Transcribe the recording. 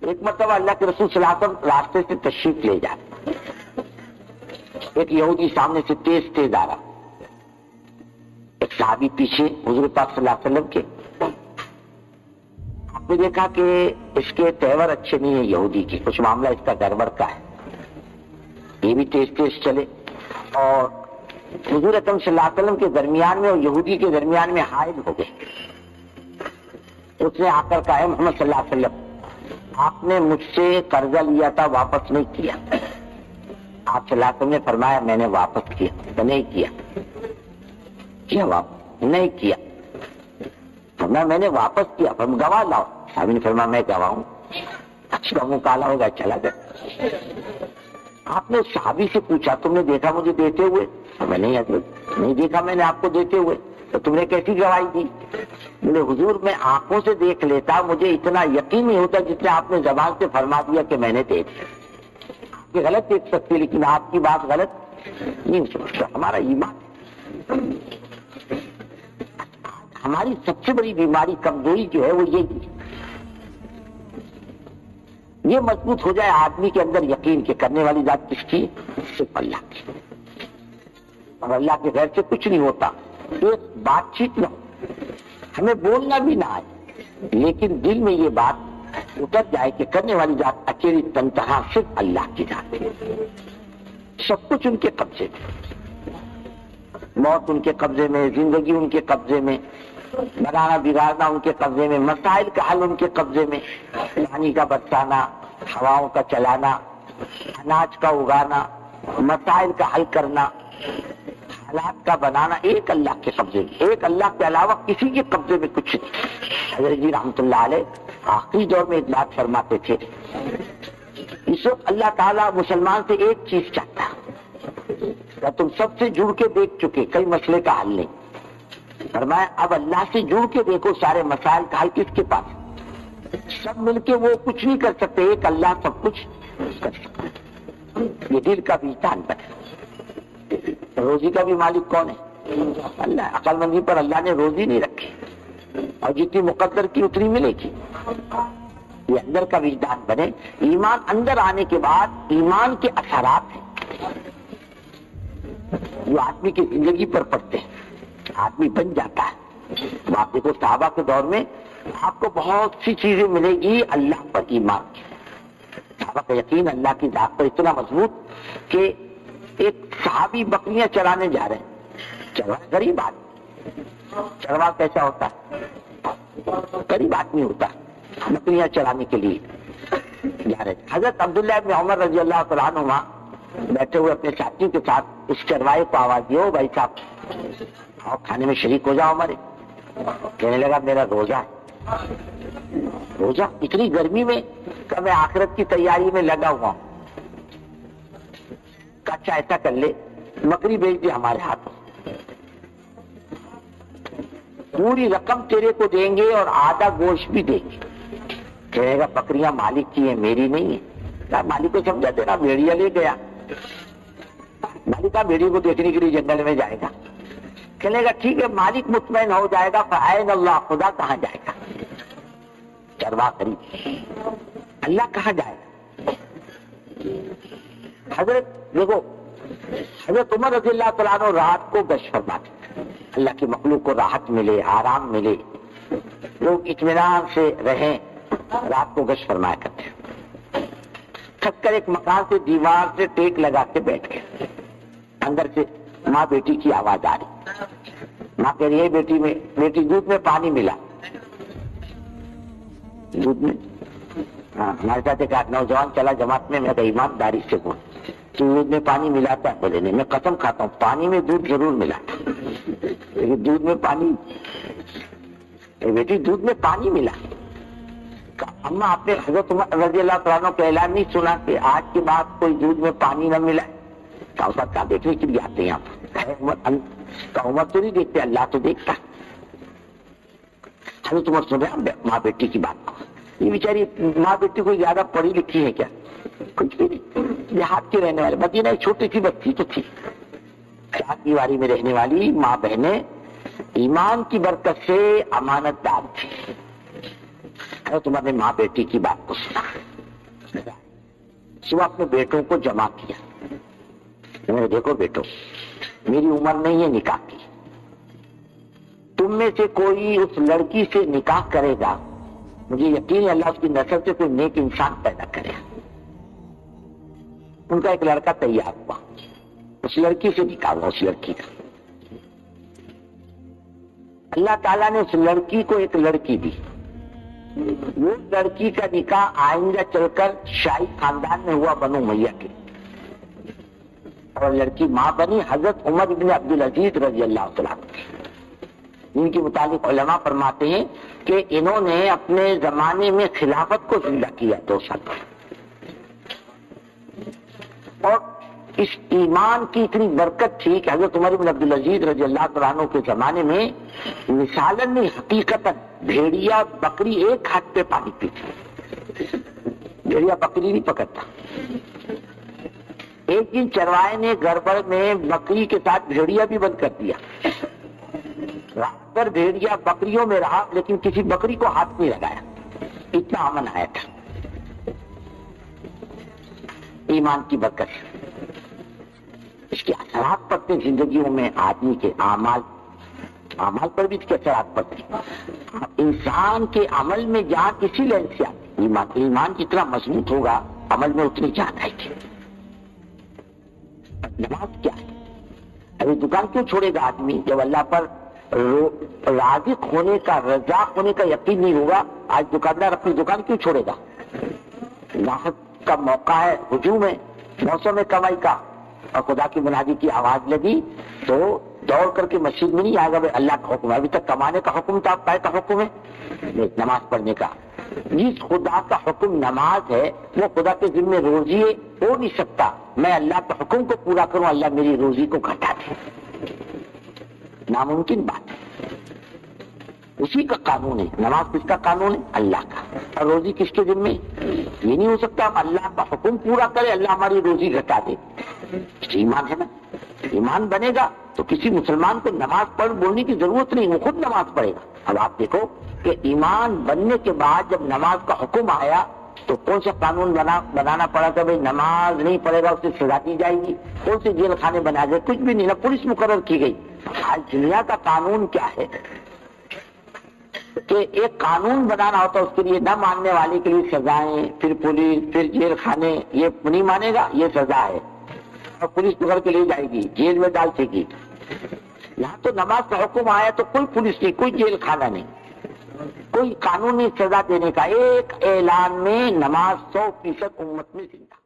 ایک مرتبہ اللہ کے رسول صلی اللہ علیہ وسلم راستے سے تشریف لے جا، ایک یہودی سامنے سے تیز تیز آ رہا، ایک صحابی پیچھے حضور پاک صلی اللہ علیہ وسلم کے. آپ نے دیکھا کہ اس کے تیور اچھے نہیں ہیں یہودی کے، کچھ معاملہ اس کا گڑبڑ کا ہے. یہ بھی تیز تیز چلے اور حضور اکرم صلی اللہ علیہ وسلم کے درمیان میں اور یہودی کے درمیان میں حائل ہو گئے. اس نے آ کر کہا محمد صلی اللہ علیہ وسلم آپ نے مجھ سے قرضہ لیا تھا واپس نہیں کیا. آپ صلی اللہ علیہ وسلم نے فرمایا میں نے واپس کیا. نہیں کیا. کیا واپس نہیں کیا. فرمایا میں نے واپس کیا. فرمایا گواہ لاؤ. صحابی نے فرمایا میں گواہ ہوں. اچھا منہ کالا ہوگا چلا گیا. آپ نے اس صحابی سے پوچھا تم نے دیکھا مجھے دیتے ہوئے؟ میں نہیں دیکھا میں نے آپ کو دیتے ہوئے. تو تم نے کیسی گواہی دی؟ بولے حضور میں آنکھوں سے دیکھ لیتا مجھے اتنا یقین نہیں ہوتا جتنا آپ نے زبان سے فرما دیا کہ میں نے دیکھا. آپ کی غلط دیکھ سکتے لیکن آپ کی بات غلط نہیں ہو سکتا. ہمارا ایمان، ہماری سب سے بڑی بیماری کمزوری جو ہے وہ یہ مضبوط ہو جائے آدمی کے اندر یقین کے کرنے والی ذات کس کی؟ صرف اللہ کی، اور اللہ کے غیر سے کچھ نہیں ہوتا. ایک بات چیت نہ ہو، ہمیں بولنا بھی نہ آئے لیکن دل میں یہ بات اتر جائے کہ کرنے والی ذات اکیلی تنہا صرف اللہ کی ذات ہے. سب کچھ ان کے قبضے میں، موت ان کے قبضے میں، زندگی ان کے قبضے میں، بنانا بگاڑنا ان کے قبضے میں، مسائل کا حل ان کے قبضے میں، پانی کا برسانا، ہواؤں کا چلانا، اناج کا اگانا، مسائل کا حل کرنا، حالات کا بنانا ایک اللہ کے قبضے میں. ایک اللہ کے علاوہ کسی کے قبضے میں کچھ نہیں. حضرت جی رحمت اللہ علیہ آخری دور میں ایک بات فرماتے تھے، اس وقت اللہ تعالیٰ مسلمان سے ایک چیز چاہتا ہے، تم سب سے جڑ کے دیکھ چکے کئی مسئلے کا حل نہیں. فرمایا اب اللہ سے جڑ کے دیکھو سارے مسائل کا حل کس کے پاس؟ سب مل کے وہ کچھ نہیں کر سکتے، ایک اللہ سب کچھ کر سکتا ہے. یہ دل کا بھی تان بنے. روزی کا بھی مالک کون ہے؟ اللہ. عقل مندی پر اللہ نے روزی نہیں رکھی اور جتنی مقدر کی اتنی ملے گی. یہ اندر کا وجدان بنے. ایمان اندر آنے کے بعد ایمان کے اثرات ہیں جو آدمی کی زندگی پر پڑتے ہیں، آدمی بن جاتا ہے. آپ دیکھو صحابہ کے دور میں آپ کو بہت سی چیزیں ملے گی اللہ پر ایمان کی. صحابہ کا یقین اللہ کی ذات پر اتنا مضبوط کہ ایک صحابی بکریاں چرانے جا رہے ہیں. چروا غریب آدمی، چروا کیسا ہوتا ہے؟ غریب آدمی ہوتا ہے. بکریاں چرانے کے لیے جا رہے ہیں. حضرت عبداللہ ابن عمر رضی اللہ تعالیٰ عنہما بیٹھے ہوئے اپنے ساتھیوں کے ساتھ اس چروائے کو آواز دی، او بھائی صاحب اور کھانے میں شریک ہو جاؤ ہمارے. کہنے لگا میرا روزہ ہے. روزہ؟ اتنی گرمی میں کہ میں آخرت کی تیاری میں لگا ہوا ہوں. اچھا ایسا کر لے بکری بیچ دے ہمارے ہاتھوں، پوری رقم تیرے کو دیں گے اور آدھا گوشت بھی دیں گے. کہے گا بکریاں مالک کی ہیں میری نہیں ہے. مالک کو سمجھا دینا بھیڑیا لے گیا. مالک کا بھیڑی کو دیکھنے کے لیے جنگل میں جائے گا. کہنے گا ٹھیک ہے مالک مطمئن ہو جائے گا. فعین اللہ، خدا کہاں جائے گا؟ چروا قریب، اللہ کہاں جائے گا؟ حضرت دیکھو حضرت عمر رضی اللہ تعالیٰ عنہ رات کو گشت فرماتے تھے. اللہ کی مخلوق کو راحت ملے، آرام ملے، لوگ اطمینان سے رہیں، رات کو گشت فرمایا کرتے ہیں. تھک کر ایک مکان سے دیوار سے ٹیک لگا کے بیٹھ گئے. اندر سے ماں بیٹی کی آواز آ رہی. ماں کہہ رہی ہے بیٹی دودھ میں پانی ملا. دودھ میں ہمارے ساتھ ایک نوجوان چلا جماعت میں، کہا ایمانداری سے بول دودھ میں پانی ملاتا ہے؟ بولے نہیں. میں قسم کھاتا ہوں پانی میں دودھ ضرور ملاتا، لیکن دودھ میں پانی. بیٹی دودھ میں پانی ملا. اما آپ نے حضرت عمر رضی اللہ تعالیٰ عنہ کا اعلان نہیں سنا کہ آج کے بعد کوئی دودھ میں پانی نہ ملا؟ کیا دیکھنے کے لیے آتے ہیں آپ؟ عمر تو نہیں دیکھتے، اللہ تو دیکھتا. حضرت عمر سن رہے ماں بیٹی کی بات کو. یہ بیچاری ماں بیٹی کوئی زیادہ پڑھی لکھی ہے کیا؟ کچھ بھی نہیں. دیہات کے رہنے والے، مدینہ ایک چھوٹی سی بستی تو تھی، چار دیواری میں رہنے والی ماں بہنیں ایمان کی برکت سے امانت دار تھی. حضرت عمر نے ماں بیٹی کی بات کو سنا. صبح اپنے بیٹوں کو جمع کیا، دیکھو بیٹو، میری عمر نہیں ہے نکاح کی، تم میں سے کوئی اس لڑکی سے نکاح کرے گا، مجھے یقین ہے اللہ اس کی نسل سے کوئی نیک انسان پیدا کرے گا۔ ان کا ایک لڑکا تیار ہوا، اس لڑکی سے نکاح ہوا، اس لڑکی کا۔ اللہ تعالیٰ نے اس لڑکی کو ایک لڑکی دی، وہ لڑکی کا نکاح آئندہ چل کر شاہی خاندان میں ہوا بنو امیہ کے، اور لڑکی ماں بنی حضرت عمر بن عبدالعزیز رضی اللہ تعالیٰ عنہ۔ ان کے متعلق علماء فرماتے ہیں کہ انہوں نے اپنے زمانے میں خلافت کو زندہ کیا 2 سال، اور اس ایمان کی اتنی برکت تھی کہ حضرت عمر بن عبدالعزیز رضی اللہ تعالیٰ عنہ کے زمانے میں مثالن نہیں حقیقتاً بھیڑیا بکری ایک ہاتھ پہ پانی پیتی، بھیڑیا بکری نہیں پکڑتا۔ ایک دن چروائے نے گڑبڑ میں بکری کے ساتھ بھیڑیا بھی بند کر دیا، رات بھر بھیڑیا بکریوں میں رہا لیکن کسی بکری کو ہاتھ نہیں لگایا، اتنا امن آیا تھا ایمان کی برکت۔ اس کے اثرات پڑتے زندگیوں میں، آدمی کے اعمال پر بھی اس کے اثرات پڑتے۔ انسان کے عمل میں جان اسی لین سے آتی، ایمان جتنا مضبوط ہوگا عمل میں اتنی جان آئے گی۔ نماز کیا ہے؟ ابھی دکان کیوں چھوڑے گا آدمی جب اللہ پر رازق ہونے کا، رزاق ہونے کا یقین نہیں ہوگا؟ آج دکاندار اپنی دکان کیوں چھوڑے گا؟ گاہک کا موقع ہے، ہجوم ہے، موسم ہے کمائی کا، اور خدا کی منادی کی آواز لگی تو دوڑ کر کے مسجد میں نہیں آئے گا بھائی اللہ کا حکم ہے، ابھی تک کمانے کا حکم تھا، پائے کا حکم ہے نماز پڑھنے کا۔ جس خدا کا حکم نماز ہے وہ خدا کے ذمہ روزی ہو نہیں سکتا، میں اللہ کے حکم کو پورا کروں اللہ میری روزی کو گھٹا دے، ناممکن بات ہے۔ اسی کا قانون ہے، نماز کس کا قانون ہے؟ اللہ کا، اور روزی کس کے ذمہ؟ یہ نہیں ہو سکتا ہم اللہ کا حکم پورا کرے اللہ ہماری روزی گھٹا دے۔ ایمان ہے نا، ایمان بنے گا تو کسی مسلمان کو نماز پڑھ بولنے کی ضرورت نہیں، وہ خود نماز پڑھے گا۔ اب آپ دیکھو کہ ایمان بننے کے بعد جب نماز کا حکم آیا تو کون سا قانون بنانا پڑا کہ بھائی نماز نہیں پڑھے گا اسے سزا دی جائے گی، کون سے جیل خانے بنا گئے؟ کچھ بھی نہیں، نہ پولیس مقرر کی گئی۔ آج دنیا کا قانون کیا ہے کہ ایک قانون بنانا ہوتا ہے، اس کے لیے نہ ماننے والے کے لیے سزائیں، پھر پولیس، پھر جیل خانے، یہ نہیں مانے گا یہ سزا ہے، اور پولیس پکڑ کے لے جائے گی، جیل میں ڈال دے گی۔ یہاں تو نماز کا حکم آیا تو کوئی پولیس نہیں، کوئی جیل خانہ نہیں، کوئی قانونی سزا دینے کا، ایک اعلان میں نماز 100% امت میں زندہ۔